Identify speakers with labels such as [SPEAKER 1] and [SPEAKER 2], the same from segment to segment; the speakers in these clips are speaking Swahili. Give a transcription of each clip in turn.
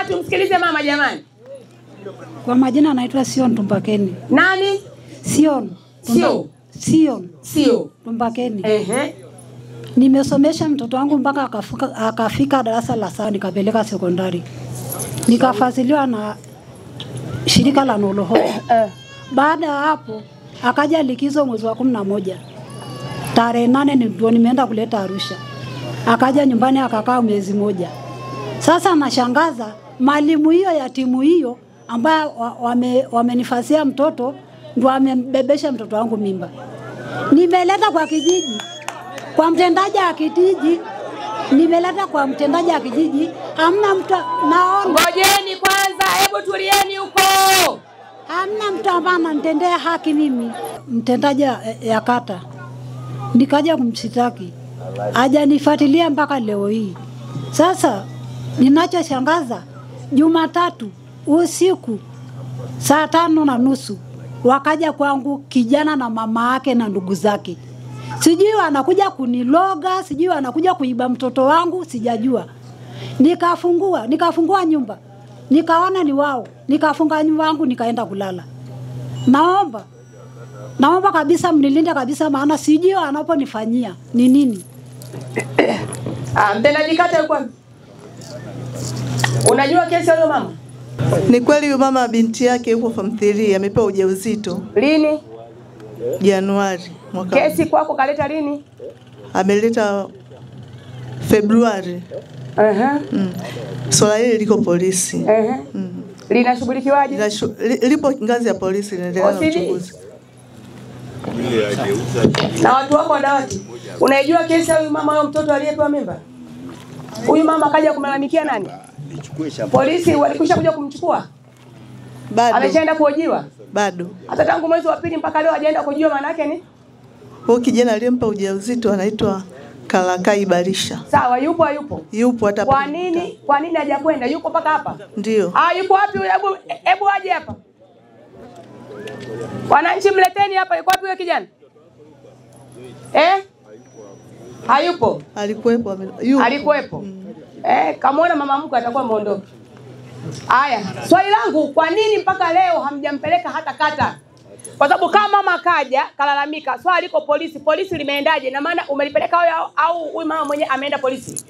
[SPEAKER 1] Tumsikilize mama jamani.
[SPEAKER 2] Kwa majina anaitwa Sion Tumbakeni.
[SPEAKER 1] Nani?
[SPEAKER 2] Sion.
[SPEAKER 1] Sio
[SPEAKER 2] Tumbakeni. Nimesomesha mtoto wangu mpaka akafika darasa la 7 nikapeleka sekondari. Nikafadhiliwa na shirika la Noloho. Baada ya hapo akaja likizo mwezi wa 11. Tarehe 8 ndio nimeenda kuleta Arusha. Akaja nyumbani akakaa mwezi mmoja. Sasa nashangaza mwalimu hiyo ya timu hiyo ambaye wamenifasia mtoto ndio amembebesha mtoto wangu mimba. Nimeleta kwa kijiji. Kwa mtendaji wa kijiji, nimeleta kwa mtendaji wa kijiji, hamna mtu naona.
[SPEAKER 1] Ngojeni kwanza, hebu tulieni huko.
[SPEAKER 2] Hamna mtu ambaye ananitendea haki mimi. Mtendaji ya kata nikaja kumshitaki. Hajanifuatilia mpaka leo hii. Sasa ninachoshangaza Jumatatu usiku saa 5:30 wakaja kwangu kijana na mama yake na ndugu zake. Sijui anakuja kuniloga, sijui anakuja kuiba mtoto wangu, sijajua. Nikafungua nyumba. Nikaona ni wao. Nikafunga nyumba yangu nikaenda kulala. Naomba kabisa mnilinde kabisa maana sijui anaponifanyia ni nini.
[SPEAKER 1] Mtendaji kata yuko. Unajua kesi ya mama?
[SPEAKER 3] Ni kweli huyo mama binti yake yuko form 3 amepewa ujauzito.
[SPEAKER 1] Lini?
[SPEAKER 3] Januari mwaka.
[SPEAKER 1] Kesi kwako kaleta lini?
[SPEAKER 3] Ameleta Februari. Swala hili liko polisi.
[SPEAKER 1] Linashughulikiwaje?
[SPEAKER 3] Lipo ngazi ya polisi linaendelea na uchunguzi.
[SPEAKER 1] Na watu wako dawati. Unaijua kesi ya huyu mama au mtoto aliyepewa mimba? Huyu mama kaja kumlalamikia nani? Polisi walikwisha kuja kumchukua?
[SPEAKER 3] Bado.
[SPEAKER 1] Ameshaenda kuhojiwa?
[SPEAKER 3] Bado.
[SPEAKER 1] Hata tangu mwezi wa 2 mpaka leo hajaenda kuhojiwa, maana yake ni?
[SPEAKER 3] Huyo kijana aliyempa ujauzito anaitwa Kalakai Barisha.
[SPEAKER 1] Sawa, yupo hayupo?
[SPEAKER 3] Yupo hata.
[SPEAKER 1] Kwa nini hajakwenda? Yuko paka hapa?
[SPEAKER 3] Ndio.
[SPEAKER 1] Yuko wapi? Hebu aje hapa. Wananchi mleteni hapa, yuko wapi huyo kijana? Hayupo.
[SPEAKER 3] Alikuwepo.
[SPEAKER 1] Alikuwepo. Kamaona mama mkwe atakuwa muondoke. Haya, swali langu, kwa nini mpaka leo hamjampeleka hata kata? Kwa sababu kama mama kaja kalalamika, swali liko polisi, polisi limeendaje? Na maana umelipeleka wewe au huyu mama mwenyewe ameenda polisi?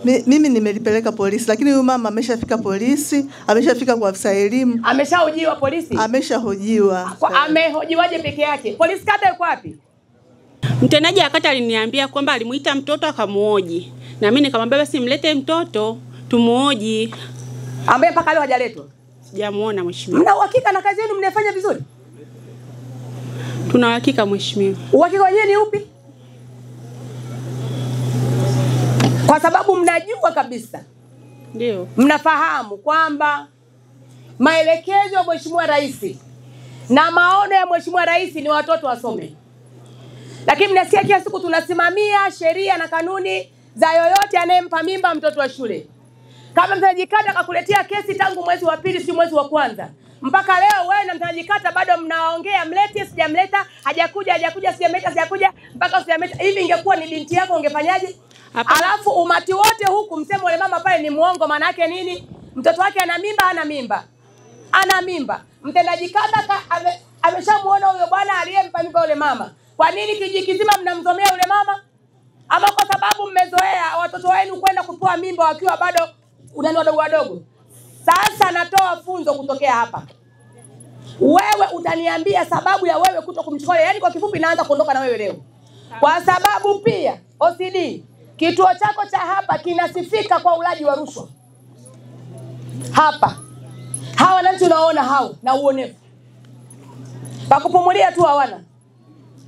[SPEAKER 3] Mimi nimelipeleka polisi, lakini huyu mama ameshafika polisi, ameshafika kwa afisa elimu.
[SPEAKER 1] Ameshahojiwa polisi?
[SPEAKER 3] Ameshahojiwa.
[SPEAKER 1] Amehojiwaje peke yake? Polisi kata yuko wapi?
[SPEAKER 4] Mtendaji wa kata aliniambia kwamba alimuita mtoto akamuoji. Na mimi nikamwambia basi mlete mtoto tumuoji.
[SPEAKER 1] Ambaye mpaka leo hajaletwa?
[SPEAKER 4] Sijamuona mheshimiwa.
[SPEAKER 1] Mna uhakika na kazi yenu mnafanya vizuri?
[SPEAKER 4] Tuna uhakika mheshimiwa.
[SPEAKER 1] Uhakika wenyewe ni upi? Kwa sababu mnajua kabisa.
[SPEAKER 4] Ndio.
[SPEAKER 1] Mnafahamu kwamba maelekezo ya Mheshimiwa Rais na maono ya Mheshimiwa Rais ni watoto wasome. Lakini mnasikia kila siku tunasimamia sheria na kanuni za yoyote anayempa mimba mtoto wa shule. Kama mtendaji kata akakuletea kesi tangu mwezi wa 2 si mwezi wa 1. Mpaka leo wewe na mtendaji kata bado mnaongea mlete sijamleta, hajakuja sijakuja mpaka sijamleta. Hivi ingekuwa ni binti yako ungefanyaje? Alafu umati wote huku msemo wale mama pale ni muongo, maana yake nini? Mtoto wake ana mimba, ana mimba. Ana mimba. Mtendaji kata ameshamuona huyo bwana aliyempa mimba yule mama. Kwa nini kijiji kizima mnamzomea yule mama? Ama kwa sababu mmezoea watoto wenu kwenda kutoa mimba wakiwa bado wadogo? Sasa natoa funzo kutokea hapa. Wewe utaniambia sababu ya wewe kutokumchukua, yani kwa kifupi naanza kuondoka na wewe leo. Kwa sababu pia OCD kituo chako cha hapa kinasifika kwa ulaji wa rushwa. Hapa. Hawa nani tunaona hao na uonevu. Pakupumulia tu hawana.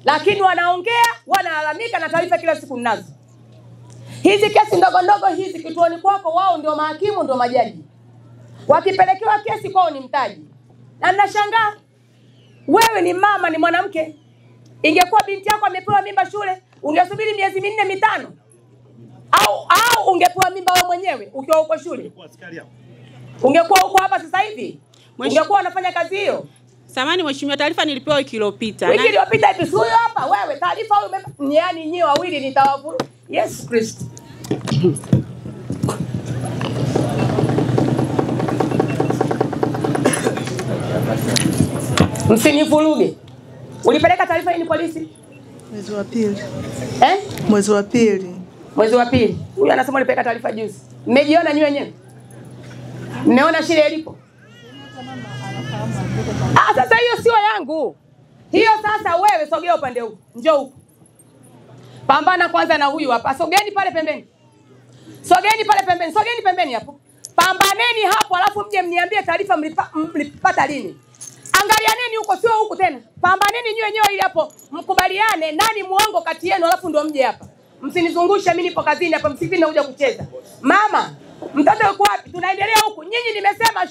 [SPEAKER 1] Lakini wanaongea, wanalalamika na taarifa kila siku ninazo. Hizi kesi ndogo hizi kituoni kwako wao ndio mahakimu ndio majaji. Wakipelekewa kesi kwao ni mtaji. Na ninashangaa wewe ni mama, ni mwanamke. Ingekuwa binti yako amepewa mimba shule, ungesubiri miezi 4 5. Au ungepewa mimba wewe mwenyewe ukiwa huko shule. Ungekuwa huko hapa sasa hivi. Ungekuwa unafanya kazi hiyo.
[SPEAKER 4] Samani mheshimiwa, taarifa nilipewa wiki iliyopita.
[SPEAKER 1] Wiki iliyopita hivi huyo hapa wewe taarifa huyo yani nyie wawili nitawavuru. Yes Kristo. Msinivuruge. Ulipeleka taarifa hii polisi?
[SPEAKER 3] Mwezi wa pili.
[SPEAKER 1] Mwezi wa pili. Huyu anasema ulipeleka taarifa juzi. Mmejiona nyinyi wenyewe? Mmeona shida ilipo? Sasa hiyo sio yangu. Hiyo sasa wewe sogea upande huu. Njoo huko. Pambana kwanza na huyu hapa. Sogeni pale pembeni. Sogeni pembeni hapo. Pambaneni hapo alafu mje mniambie taarifa mlipata lini. Angalianeni huko sio huku tena. Pambaneni nyinyi wenyewe ili hapo mkubaliane nani muongo kati yenu alafu ndio mje hapa. Msinizungushe mimi nipo kazini hapa msipinde kuja kucheza. Mama, mtoto yuko wapi? Tunaendelea huku. Nyinyi nimesema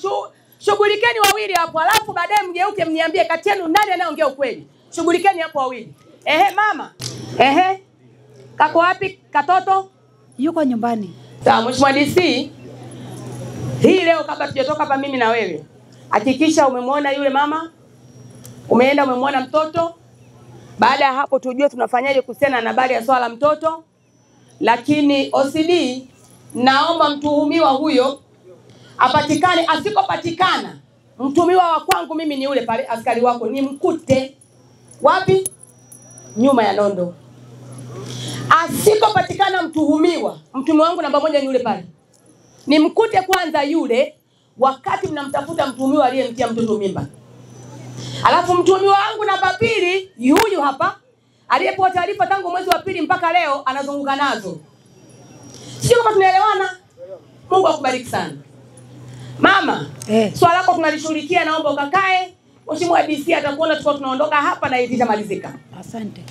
[SPEAKER 1] shughulikeni wawili hapo alafu baadaye mgeuke mniambie kati yenu nani anayeongea ukweli. Shughulikeni hapo wawili. Mama. Kako wapi katoto?
[SPEAKER 2] Yuko nyumbani.
[SPEAKER 1] Sawa, Mheshimiwa DC. Hii leo kabla tujatoka hapa mimi na wewe, hakikisha umemwona yule mama, umeenda umemwona mtoto. Baada ya hapo tujue tunafanyaje kuhusiana na habari ya swala la mtoto. Lakini OCD, naomba mtuhumiwa huyo apatikane. Asikopatikana, mtuhumiwa wa kwangu mimi ni yule pale askari wako, ni mkute wapi? Nyuma ya nondo. Asikopatikana mtuhumiwa wangu namba 1 ni yule pale. Nimkute kwanza yule wakati mnamtafuta mtuhumiwa aliyemtia mtoto mimba. Alafu mtuhumiwa wangu namba 2 huyu hapa aliyepewa taarifa tangu mwezi wa pili mpaka leo anazunguka nazo. Sio kama tunaelewana? Mungu akubariki sana. Mama, swala lako tunalishughulikia, naomba ukakae. Mheshimiwa DC atakuona tunaondoka hapa na itamalizika.
[SPEAKER 2] Asante.